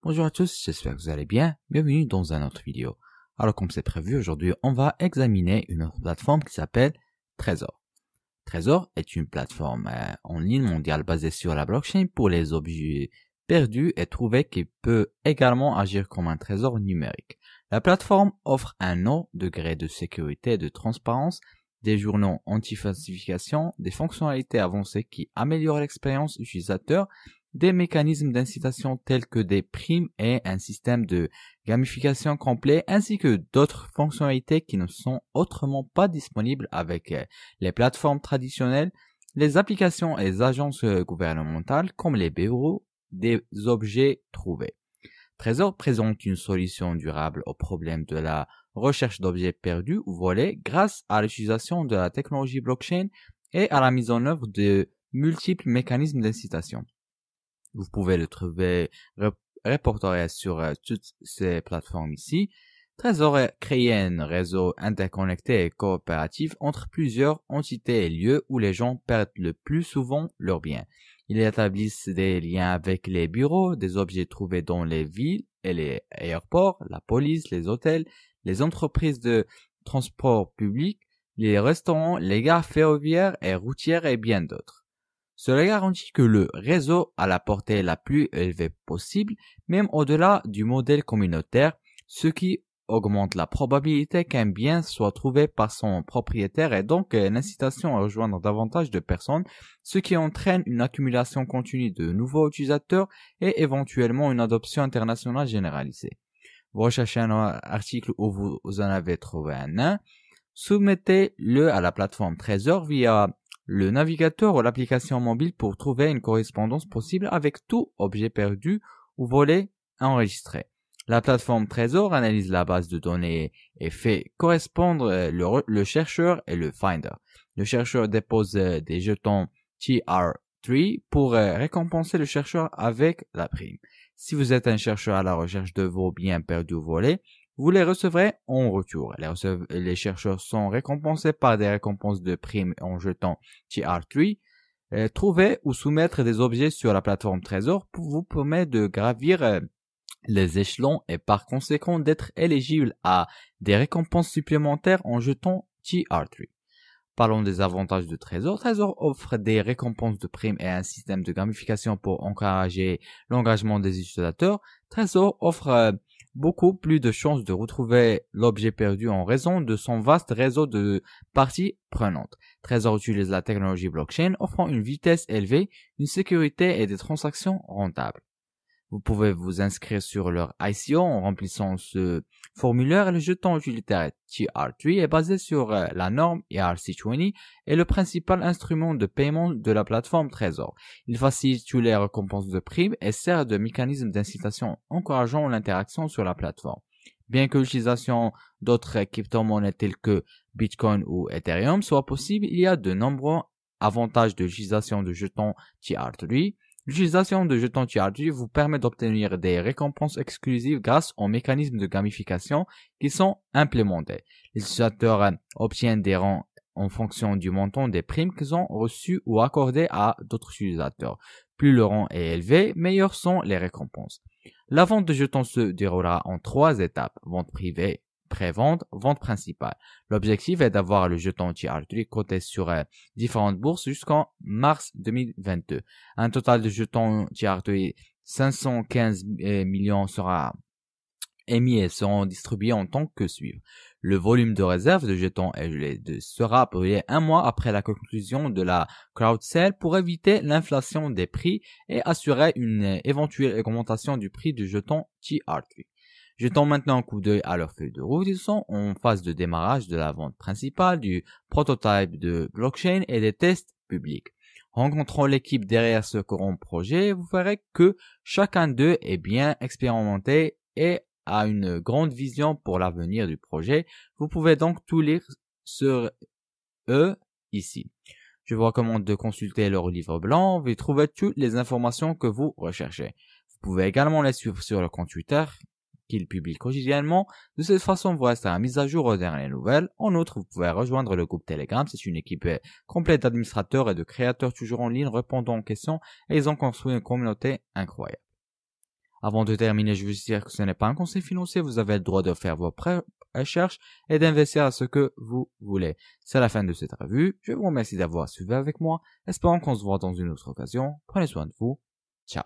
Bonjour à tous, j'espère que vous allez bien. Bienvenue dans une autre vidéo. Alors comme c'est prévu, aujourd'hui on va examiner une autre plateforme qui s'appelle Trezor. Trezor est une plateforme en ligne mondiale basée sur la blockchain pour les objets perdus et trouvés qui peut également agir comme un trésor numérique. La plateforme offre un haut degré de sécurité et de transparence, des journaux anti-falsification, des fonctionnalités avancées qui améliorent l'expérience utilisateur, des mécanismes d'incitation tels que des primes et un système de gamification complet, ainsi que d'autres fonctionnalités qui ne sont autrement pas disponibles avec les plateformes traditionnelles, les applications et les agences gouvernementales comme les bureaux des objets trouvés. Trezor présente une solution durable au problème de la recherche d'objets perdus ou volés grâce à l'utilisation de la technologie blockchain et à la mise en œuvre de multiples mécanismes d'incitation. Vous pouvez le trouver répertorié sur toutes ces plateformes ici. Trezor a créé un réseau interconnecté et coopératif entre plusieurs entités et lieux où les gens perdent le plus souvent leurs biens. Ils établissent des liens avec les bureaux, des objets trouvés dans les villes et les aéroports, la police, les hôtels, les entreprises de transport public, les restaurants, les gares ferroviaires et routières et bien d'autres. Cela garantit que le réseau a la portée la plus élevée possible, même au-delà du modèle communautaire, ce qui augmente la probabilité qu'un bien soit trouvé par son propriétaire et donc l'incitation à rejoindre davantage de personnes, ce qui entraîne une accumulation continue de nouveaux utilisateurs et éventuellement une adoption internationale généralisée. Vous recherchez un article où vous en avez trouvé un, soumettez-le à la plateforme Trezor via le navigateur ou l'application mobile pour trouver une correspondance possible avec tout objet perdu ou volé enregistré. La plateforme Trezor analyse la base de données et fait correspondre le chercheur et le finder. Le chercheur dépose des jetons TR3 pour récompenser le chercheur avec la prime. Si vous êtes un chercheur à la recherche de vos biens perdus ou volés, vous les recevrez en retour. Les chercheurs sont récompensés par des récompenses de primes en jetons TR3. Trouver ou soumettre des objets sur la plateforme Trezor vous permet de gravir les échelons et par conséquent d'être éligible à des récompenses supplémentaires en jetons TR3. Parlons des avantages de Trezor. Trezor offre des récompenses de primes et un système de gamification pour encourager l'engagement des utilisateurs. Trezor offre beaucoup plus de chances de retrouver l'objet perdu en raison de son vaste réseau de parties prenantes. Trezor utilise la technologie blockchain offrant une vitesse élevée, une sécurité et des transactions rentables. Vous pouvez vous inscrire sur leur ICO en remplissant ce formulaire. Le jeton utilitaire TR3 est basé sur la norme ERC20 et le principal instrument de paiement de la plateforme Trezor. Il facilite les récompenses de primes et sert de mécanisme d'incitation encourageant l'interaction sur la plateforme. Bien que l'utilisation d'autres crypto-monnaies telles que Bitcoin ou Ethereum soit possible, il y a de nombreux avantages de l'utilisation de jetons TR3. L'utilisation de jetons TR3 vous permet d'obtenir des récompenses exclusives grâce aux mécanismes de gamification qui sont implémentés. Les utilisateurs obtiennent des rangs en fonction du montant des primes qu'ils ont reçues ou accordées à d'autres utilisateurs. Plus le rang est élevé, meilleures sont les récompenses. La vente de jetons se déroulera en 3 étapes: vente privée, pré-vente, vente principale. L'objectif est d'avoir le jeton TR3 coté sur différentes bourses jusqu'en mars 2022. Un total de jetons TR3 515 millions sera émis et seront distribués en tant que suivre. Le volume de réserve de jetons sera brûlé 1 mois après la conclusion de la crowd sale pour éviter l'inflation des prix et assurer une éventuelle augmentation du prix du jeton TR3. Jetons maintenant un coup d'œil à leur feuille de route. Ils sont en phase de démarrage de la vente principale, du prototype de blockchain et des tests publics. Rencontrant l'équipe derrière ce grand projet, vous verrez que chacun d'eux est bien expérimenté et a une grande vision pour l'avenir du projet. Vous pouvez donc tout lire sur eux ici. Je vous recommande de consulter leur livre blanc. Vous y trouvez toutes les informations que vous recherchez. Vous pouvez également les suivre sur le compte Twitter qu'ils publient quotidiennement. De cette façon, vous resterez mise à jour aux dernières nouvelles. En outre, vous pouvez rejoindre le groupe Telegram. C'est une équipe complète d'administrateurs et de créateurs toujours en ligne répondant aux questions et ils ont construit une communauté incroyable. Avant de terminer, je veux dire que ce n'est pas un conseil financier, vous avez le droit de faire vos propres recherches et d'investir à ce que vous voulez. C'est la fin de cette revue. Je vous remercie d'avoir suivi avec moi. Espérons qu'on se voit dans une autre occasion. Prenez soin de vous. Ciao.